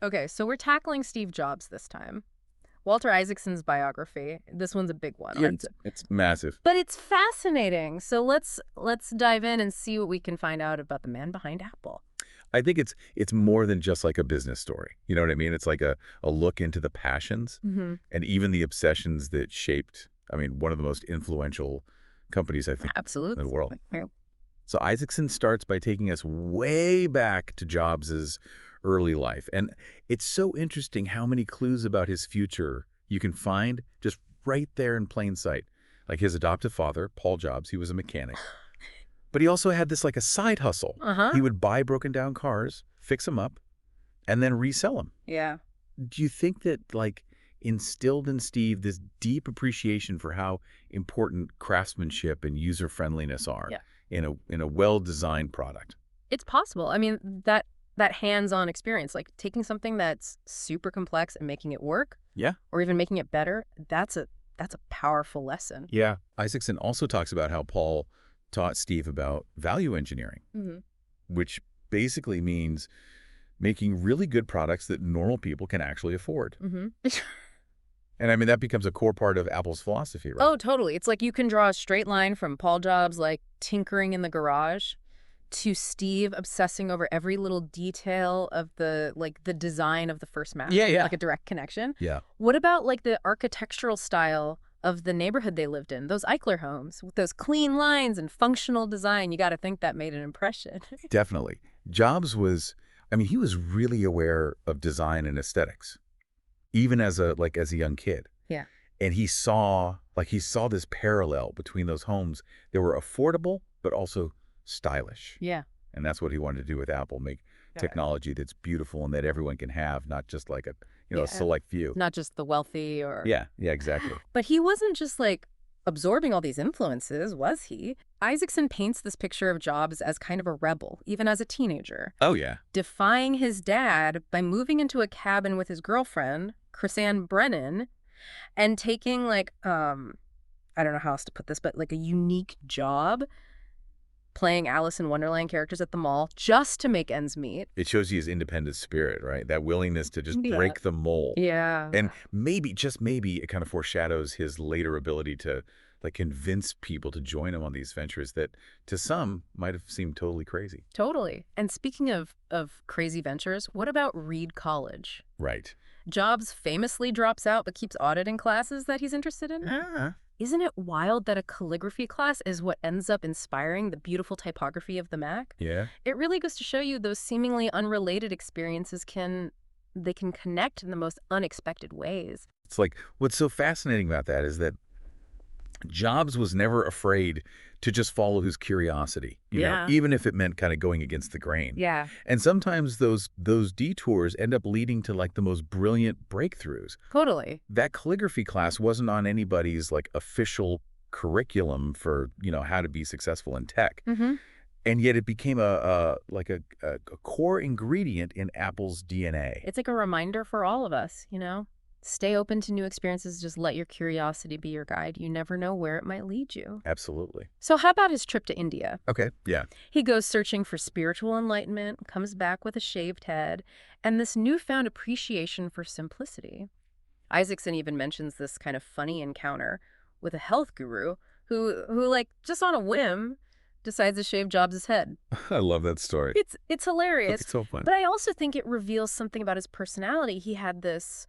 Okay, so we're tackling Steve Jobs this time. Walter Isaacson's biography. This one's a big one, Yeah, aren't it? it's massive. But it's fascinating. So let's dive in and see what we can find out about the man behind Apple. I think it's more than just like a business story. You know what I mean? It's like a look into the passions and even the obsessions that shaped, I mean, one of the most influential companies, I think, Absolutely. in the world. Yeah. So Isaacson starts by taking us way back to Jobs's early life. And it's so interesting how many clues about his future you can find just right there in plain sight. Like his adoptive father, Paul Jobs, he was a mechanic. But he also had this like a side hustle. He would buy broken down cars, fix them up, and then resell them. Yeah. Do you think that like instilled in Steve this deep appreciation for how important craftsmanship and user friendliness are in a well-designed product? It's possible. I mean, that hands-on experience, like taking something that's super complex and making it work, or even making it better, that's a powerful lesson. Yeah. Isaacson also talks about how Paul taught Steve about value engineering, which basically means making really good products that normal people can actually afford. And I mean, that becomes a core part of Apple's philosophy, right? Oh, totally. It's like you can draw a straight line from Paul Jobs, like tinkering in the garage, to Steve obsessing over every little detail of the design of the first Mac. Yeah. Like a direct connection. Yeah. What about like the architectural style of the neighborhood they lived in, those Eichler homes with those clean lines and functional design? You got to think that made an impression. Definitely. Jobs was, I mean, he was really aware of design and aesthetics, even as a young kid. Yeah. And he saw this parallel between those homes that were affordable, but also stylish. Yeah. And that's what he wanted to do with Apple, make technology that's beautiful and that everyone can have, not just like a select few. Not just the wealthy or... Yeah, exactly. But he wasn't just like absorbing all these influences, was he? Isaacson paints this picture of Jobs as kind of a rebel, even as a teenager. Oh, yeah. Defying his dad by moving into a cabin with his girlfriend, Chrisanne Brennan, and taking like, I don't know how else to put this, but like a unique job playing Alice in Wonderland characters at the mall just to make ends meet. It shows you his independent spirit, right? That willingness to just break the mold. Yeah. And maybe, just maybe, it kind of foreshadows his later ability to like convince people to join him on these ventures that to some might have seemed totally crazy. Totally. And speaking of crazy ventures, what about Reed College? Right. Jobs famously drops out but keeps auditing classes that he's interested in. Isn't it wild that a calligraphy class is what ends up inspiring the beautiful typography of the Mac? Yeah. It really goes to show you those seemingly unrelated experiences can connect in the most unexpected ways. It's like, what's so fascinating about that is that Jobs was never afraid to just follow his curiosity, you know, even if it meant kind of going against the grain. Yeah. And sometimes those detours end up leading to like the most brilliant breakthroughs. Totally. That calligraphy class wasn't on anybody's like official curriculum for, how to be successful in tech. And yet it became a core ingredient in Apple's DNA. It's like a reminder for all of us, Stay open to new experiences. Just let your curiosity be your guide. You never know where it might lead you. Absolutely. So how about his trip to India? Okay, yeah. He goes searching for spiritual enlightenment, comes back with a shaved head, and this newfound appreciation for simplicity. Isaacson even mentions this kind of funny encounter with a health guru who like, just on a whim, decides to shave Jobs' head. I love that story. It's hilarious. It's so fun. But I also think it reveals something about his personality. He had this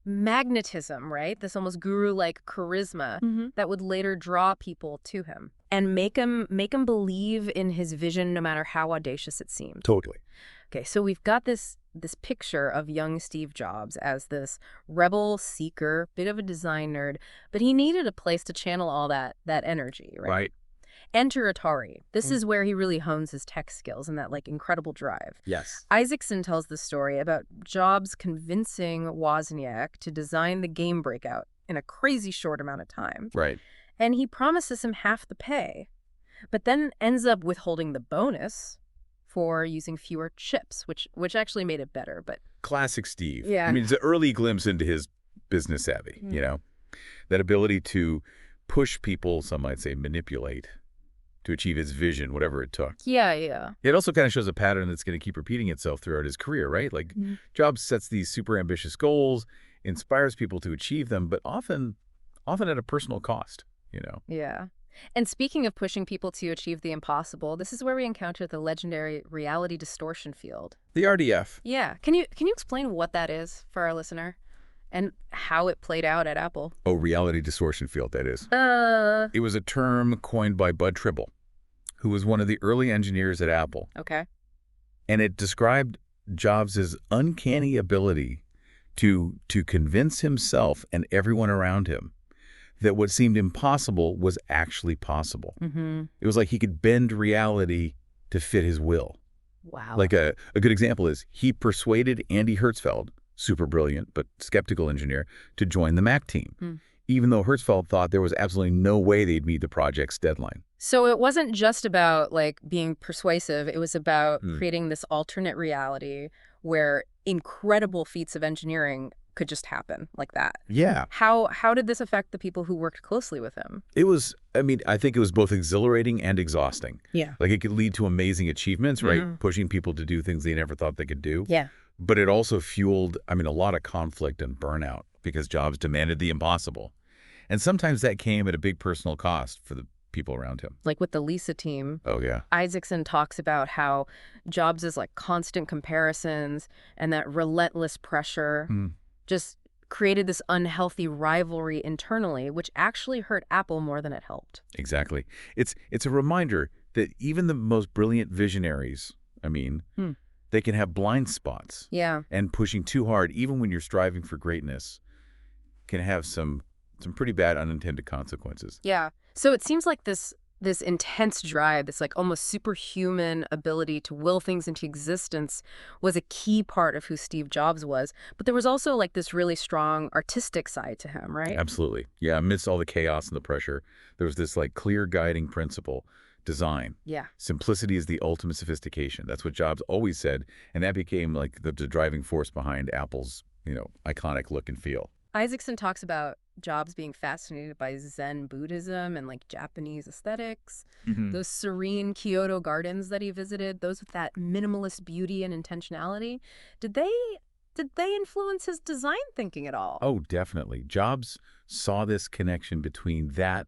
magnetism, right? This almost guru-like charisma that would later draw people to him and make him believe in his vision no matter how audacious it seemed. Totally. Okay, so we've got this picture of young Steve Jobs as this rebel seeker, bit of a design nerd, but he needed a place to channel all that energy, right? Right. Enter Atari. This is where he really hones his tech skills and that like incredible drive. Yes. Isaacson tells the story about Jobs convincing Wozniak to design the game Breakout in a crazy short amount of time. Right. And he promises him half the pay, but then ends up withholding the bonus for using fewer chips, which actually made it better. But classic Steve. Yeah. I mean, it's an early glimpse into his business savvy, that ability to push people, some might say manipulate, to achieve his vision, whatever it took. Yeah, yeah. It also kind of shows a pattern that's going to keep repeating itself throughout his career, right? Like Jobs sets these super ambitious goals, inspires people to achieve them, but often at a personal cost, you know? Yeah. And speaking of pushing people to achieve the impossible, this is where we encounter the legendary reality distortion field. The RDF. Yeah. Can you explain what that is for our listener and how it played out at Apple? Oh, reality distortion field, that is. It was a term coined by Bud Tribble, who was one of the early engineers at Apple. Okay. And it described Jobs' uncanny ability to convince himself and everyone around him that what seemed impossible was actually possible. It was like he could bend reality to fit his will. Wow. Like a good example is he persuaded Andy Hertzfeld, super brilliant but skeptical engineer, to join the Mac team, even though Hertzfeld thought there was absolutely no way they'd meet the project's deadline. So it wasn't just about like being persuasive. It was about creating this alternate reality where incredible feats of engineering could just happen like that. Yeah. How did this affect the people who worked closely with him? It was, I think it was both exhilarating and exhausting. Yeah. Like it could lead to amazing achievements, right? Pushing people to do things they never thought they could do. Yeah. But it also fueled, a lot of conflict and burnout because Jobs demanded the impossible. And sometimes that came at a big personal cost for the people around him. Like with the Lisa team. Oh, yeah. Isaacson talks about how Jobs' like constant comparisons and that relentless pressure just created this unhealthy rivalry internally, which actually hurt Apple more than it helped. Exactly. It's a reminder that even the most brilliant visionaries, they can have blind spots. Yeah. And pushing too hard, even when you're striving for greatness, can have some pretty bad unintended consequences. Yeah. So it seems like this intense drive, this like almost superhuman ability to will things into existence was a key part of who Steve Jobs was. But there was also like this really strong artistic side to him, right? Absolutely. Yeah, amidst all the chaos and the pressure, there was this like clear guiding principle: design. Yeah. Simplicity is the ultimate sophistication. That's what Jobs always said, and that became like the driving force behind Apple's, iconic look and feel. Isaacson talks about Jobs being fascinated by Zen Buddhism and like Japanese aesthetics. Those serene Kyoto gardens that he visited, those with that minimalist beauty and intentionality. Did they influence his design thinking at all? Oh, definitely. Jobs saw this connection between that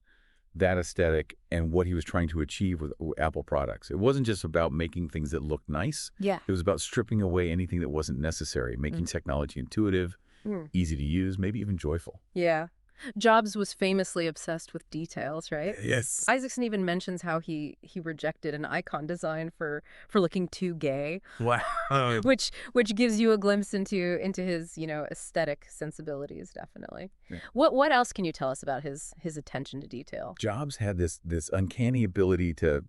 aesthetic and what he was trying to achieve with Apple products. It wasn't just about making things that looked nice. Yeah. It was about stripping away anything that wasn't necessary, making technology intuitive, easy to use, maybe even joyful. Yeah. Jobs was famously obsessed with details, right? Yes. Isaacson even mentions how he rejected an icon design for looking too gay. Wow. which gives you a glimpse into his, aesthetic sensibilities, definitely. Yeah. What else can you tell us about his attention to detail? Jobs had this uncanny ability to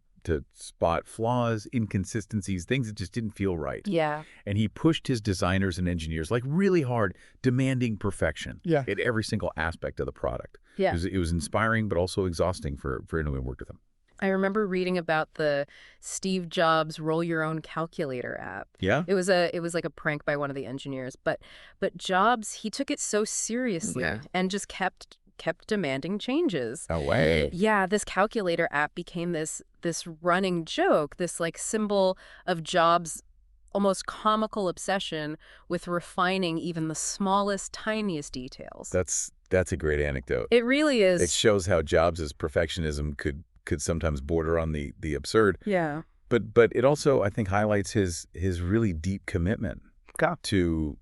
spot flaws, inconsistencies, things that just didn't feel right. Yeah. And he pushed his designers and engineers like really hard, demanding perfection at every single aspect of the product. Yeah. It was inspiring, but also exhausting for anyone who worked with him. I remember reading about the Steve Jobs Roll Your Own Calculator app. Yeah? It was like a prank by one of the engineers, but Jobs, he took it so seriously and just kept demanding changes. No way. Yeah, this calculator app became this running joke, this like symbol of Jobs' almost comical obsession with refining even the smallest, tiniest details. That's a great anecdote. It really is. It shows how Jobs' perfectionism could sometimes border on the absurd. Yeah. But it also, I think, highlights his really deep commitment to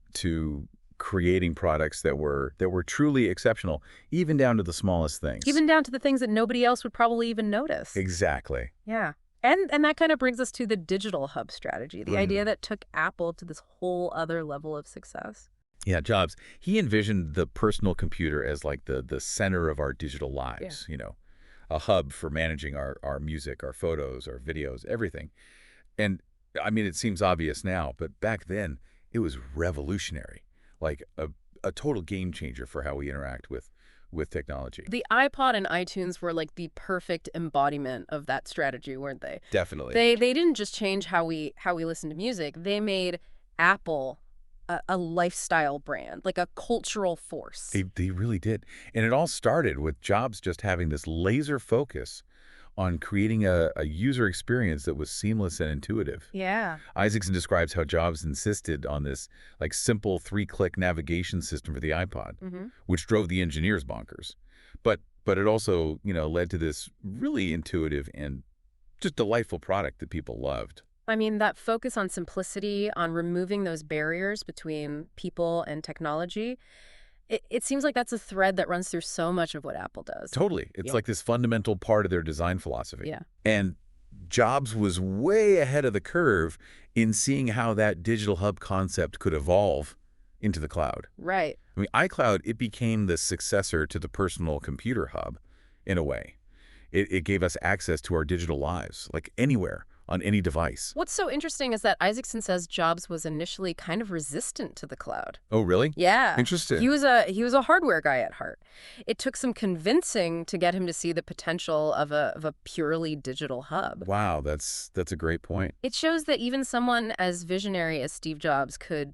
creating products that were truly exceptional, even down to the smallest things. Even down to the things that nobody else would probably even notice. Exactly. Yeah. And that kind of brings us to the digital hub strategy, the idea that took Apple to this whole other level of success. Yeah, Jobs, he envisioned the personal computer as like the center of our digital lives, a hub for managing our music, our photos, our videos, everything. And it seems obvious now, but back then it was revolutionary. Like a total game changer for how we interact with technology. The iPod and iTunes were like the perfect embodiment of that strategy, weren't they? Definitely. They didn't just change how we listen to music. They made Apple a lifestyle brand, like a cultural force. They really did. And it all started with Jobs just having this laser focus on creating a user experience that was seamless and intuitive. Yeah. Isaacson describes how Jobs insisted on this simple 3-click navigation system for the iPod, Hmm. which drove the engineers bonkers. But it also, led to this really intuitive and just delightful product that people loved. I mean, that focus on simplicity, on removing those barriers between people and technology, it seems like that's a thread that runs through so much of what Apple does. Totally. It's Yeah. like this fundamental part of their design philosophy. Yeah. And Jobs was way ahead of the curve in seeing how that digital hub concept could evolve into the cloud. Right. I mean, iCloud, it became the successor to the personal computer hub in a way. It gave us access to our digital lives, like anywhere, on any device. What's so interesting is that Isaacson says Jobs was initially kind of resistant to the cloud. Oh, really? Yeah. Interesting. He was a hardware guy at heart. It took some convincing to get him to see the potential of a purely digital hub. Wow, that's a great point. It shows that even someone as visionary as Steve Jobs could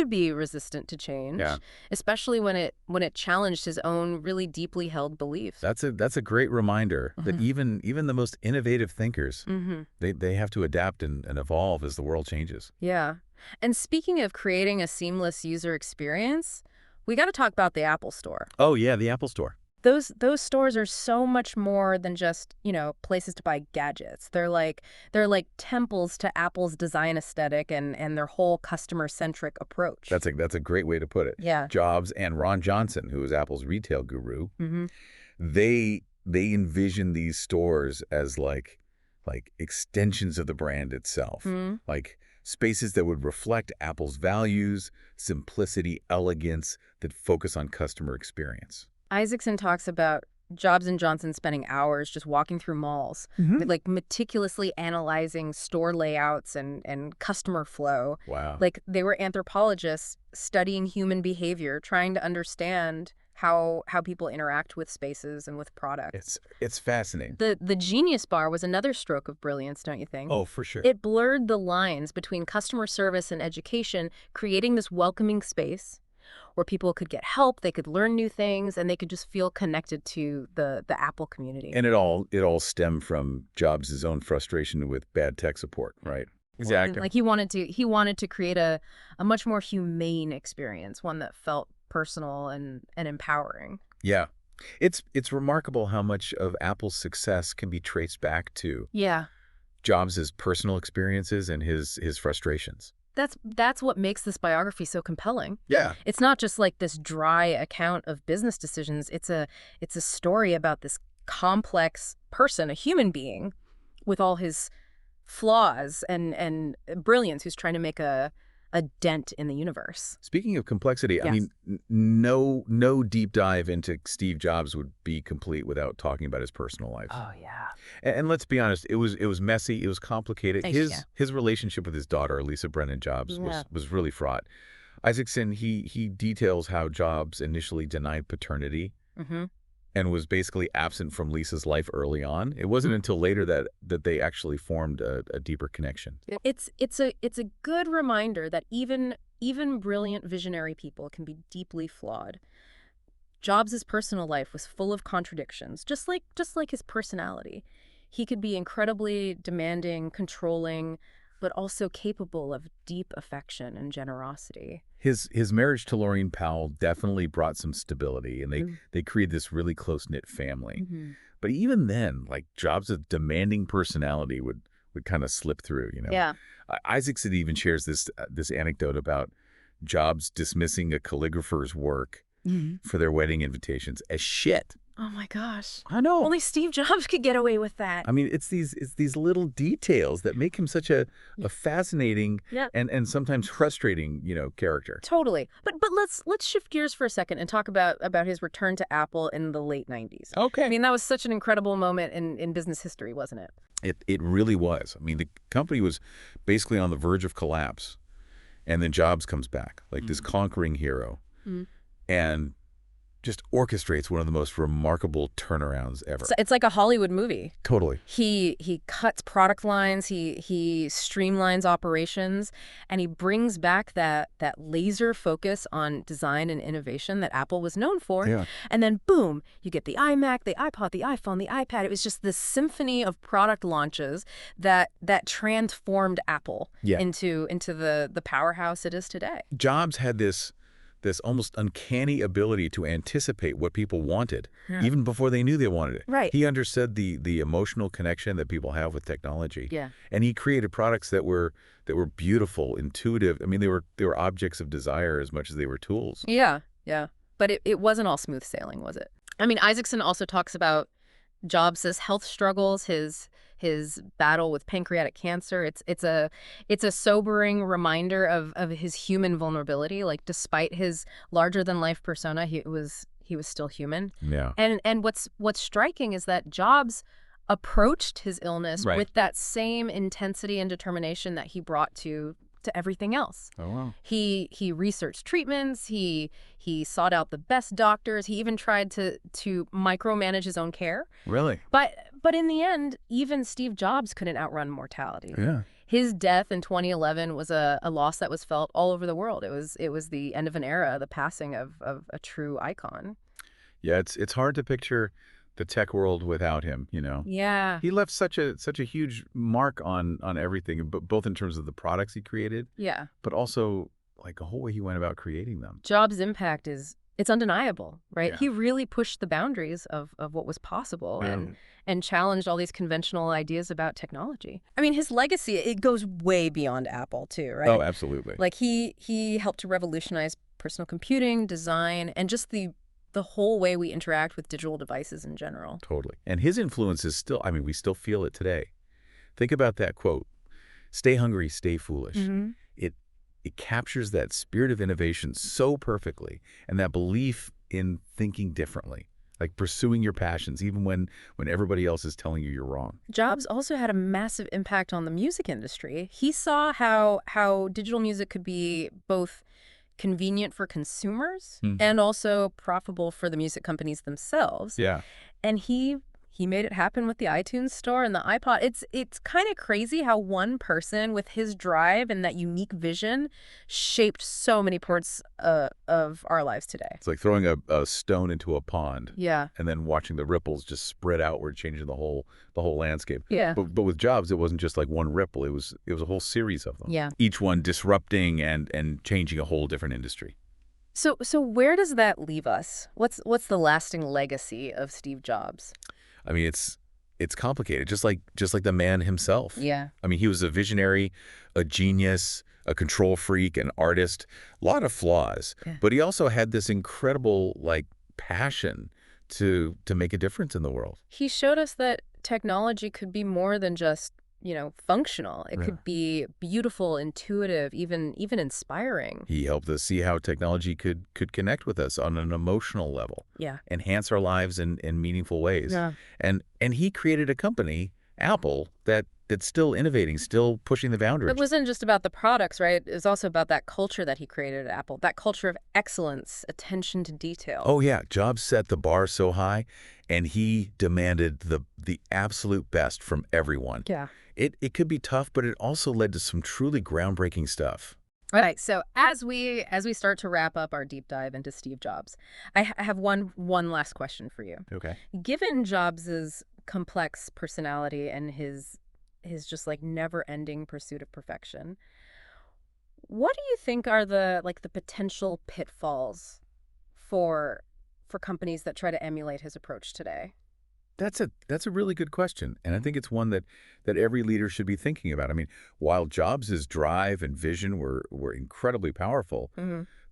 be resistant to change, Yeah. especially when it challenged his own really deeply held beliefs. That's a great reminder that even the most innovative thinkers, Mm-hmm. they have to adapt and evolve as the world changes. Yeah. And speaking of creating a seamless user experience, we got to talk about the Apple Store. Oh, yeah, the Apple Store. Those stores are so much more than just, places to buy gadgets. They're like temples to Apple's design aesthetic and their whole customer-centric approach. That's a great way to put it. Yeah. Jobs and Ron Johnson, who is Apple's retail guru, Mm-hmm. they envision these stores as like extensions of the brand itself, Mm-hmm. like spaces that would reflect Apple's values, simplicity, elegance, that focus on customer experience. Isaacson talks about Jobs and Johnson spending hours just walking through malls, like meticulously analyzing store layouts and customer flow. Wow. Like they were anthropologists studying human behavior, trying to understand how people interact with spaces and with products. It's fascinating. The Genius Bar was another stroke of brilliance, don't you think? Oh, for sure. It blurred the lines between customer service and education, creating this welcoming space where people could get help, they could learn new things, and they could just feel connected to the Apple community. And it all stemmed from Jobs' own frustration with bad tech support, right? Exactly. Like he wanted to create a much more humane experience, one that felt personal and empowering. Yeah. It's remarkable how much of Apple's success can be traced back to Yeah. Jobs' personal experiences and his frustrations. That's what makes this biography so compelling. Yeah. It's not just like this dry account of business decisions. It's a story about this complex person, a human being, with all his flaws and brilliance, who's trying to make a dent in the universe. Speaking of complexity, I Yes. mean, no deep dive into Steve Jobs would be complete without talking about his personal life. Oh yeah. And let's be honest, it was messy, it was complicated. Yeah. His relationship with his daughter, Lisa Brennan Jobs, Yeah. was really fraught. Isaacson, he details how Jobs initially denied paternity Mm-hmm. and was basically absent from Lisa's life early on. It wasn't until later that they actually formed a deeper connection. It's a good reminder that even brilliant visionary people can be deeply flawed. Jobs' personal life was full of contradictions, just like his personality. He could be incredibly demanding, controlling, but also capable of deep affection and generosity. His marriage to Laureen Powell definitely brought some stability, and they created this really close-knit family. Mm-hmm. But even then, like, Jobs' demanding personality would kind of slip through, Yeah. Isaacson even shares this anecdote about Jobs dismissing a calligrapher's work for their wedding invitations as shit. Oh my gosh. I know. Only Steve Jobs could get away with that. I mean, it's these little details that make him such a fascinating Yeah. and sometimes frustrating, character. Totally. But let's shift gears for a second and talk about his return to Apple in the late 90s. Okay. I mean, that was such an incredible moment in business history, wasn't it? It really was. I mean, the company was basically on the verge of collapse, and then Jobs comes back like this conquering hero, and just orchestrates one of the most remarkable turnarounds ever. It's like a Hollywood movie. Totally. He cuts product lines, he streamlines operations, and he brings back that laser focus on design and innovation that Apple was known for. Yeah. And then boom, you get the iMac, the iPod, the iPhone, the iPad. It was just this symphony of product launches that transformed Apple Yeah. into the powerhouse it is today. Jobs had this almost uncanny ability to anticipate what people wanted, even before they knew they wanted it. Right. He understood the emotional connection that people have with technology. Yeah. And he created products that were beautiful, intuitive. I mean, they were objects of desire as much as they were tools. Yeah, yeah. But it wasn't all smooth sailing, was it? I mean, Isaacson also talks about Jobs' health struggles, his battle with pancreatic cancer. It's a sobering reminder of his human vulnerability. Like, despite his larger than life persona, he was still human. Yeah. And what's striking is that Jobs approached his illness Right. with that same intensity and determination that he brought to everything else. Oh, wow. He researched treatments, he sought out the best doctors, he even tried to micromanage his own care. Really? But in the end, even Steve Jobs couldn't outrun mortality. Yeah. His death in 2011 was a loss that was felt all over the world. It was the end of an era, the passing of a true icon. Yeah, it's hard to picture the tech world without him, Yeah. He left such a huge mark on everything, both in terms of the products he created, Yeah. but also like the whole way he went about creating them. Jobs' impact it's undeniable, right? Yeah. He really pushed the boundaries of what was possible and challenged all these conventional ideas about technology. I mean, his legacy, it goes way beyond Apple too, right? Oh, absolutely. Like he helped to revolutionize personal computing, design, and just the whole way we interact with digital devices in general. Totally. And his influence is still, I mean, we still feel it today. Think about that quote, "Stay hungry, stay foolish." Mm-hmm. It captures that spirit of innovation so perfectly, and that belief in thinking differently, like pursuing your passions even when everybody else is telling you you're wrong. Jobs also had a massive impact on the music industry. He saw how digital music could be both convenient for consumers and also profitable for the music companies themselves. Yeah. And he made it happen with the iTunes store and the iPod. It's kind of crazy how one person with his drive and that unique vision shaped so many parts of our lives today. It's like throwing a stone into a pond. Yeah. And then watching the ripples just spread outward, changing the whole landscape. Yeah. But with Jobs, it wasn't just like one ripple. It was a whole series of them. Yeah. Each one disrupting and changing a whole different industry. So where does that leave us? What's the lasting legacy of Steve Jobs? I mean, it's complicated, just like the man himself. Yeah. I mean, he was a visionary, a genius, a control freak, an artist, a lot of flaws. Yeah. But he also had this incredible passion to make a difference in the world. He showed us that technology could be more than just, functional. It Yeah. could be beautiful, intuitive, even inspiring. He helped us see how technology could connect with us on an emotional level, Yeah. enhance our lives in meaningful ways. Yeah. And he created a company, Apple, that's still innovating, still pushing the boundaries. It wasn't just about the products, right? It was also about that culture that he created at Apple, that culture of excellence, attention to detail. Oh, yeah. Jobs set the bar so high, and he demanded the absolute best from everyone. Yeah. It could be tough, but it also led to some truly groundbreaking stuff. All right. So as we start to wrap up our deep dive into Steve Jobs, I have one last question for you. Okay. Given Jobs's complex personality and his just never-ending pursuit of perfection, what do you think are the potential pitfalls for companies that try to emulate his approach today? That's a really good question, and I think it's one that every leader should be thinking about. I mean, while Jobs' drive and vision were incredibly powerful,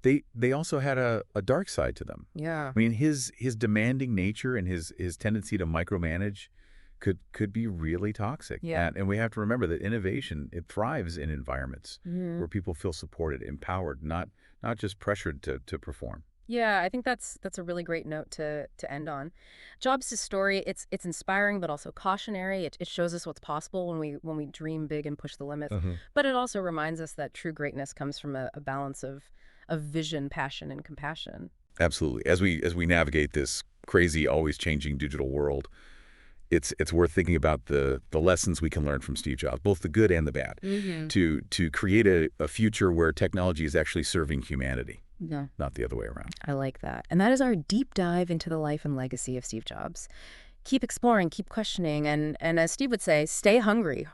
they also had a dark side to them. Yeah. I mean, his demanding nature and his tendency to micromanage could be really toxic. Yeah. And we have to remember that innovation, it thrives in environments where people feel supported, empowered, not just pressured to perform. Yeah, I think that's a really great note to end on. Jobs' story, it's inspiring but also cautionary. It shows us what's possible when we dream big and push the limits. But it also reminds us that true greatness comes from a balance of vision, passion, and compassion. Absolutely. As we navigate this crazy, always changing digital world, it's worth thinking about the lessons we can learn from Steve Jobs, both the good and the bad, Hmm. to create a future where technology is actually serving humanity, Yeah, not the other way around. I like that. And that is our deep dive into the life and legacy of Steve Jobs. Keep exploring, keep questioning, and as Steve would say, stay hungry.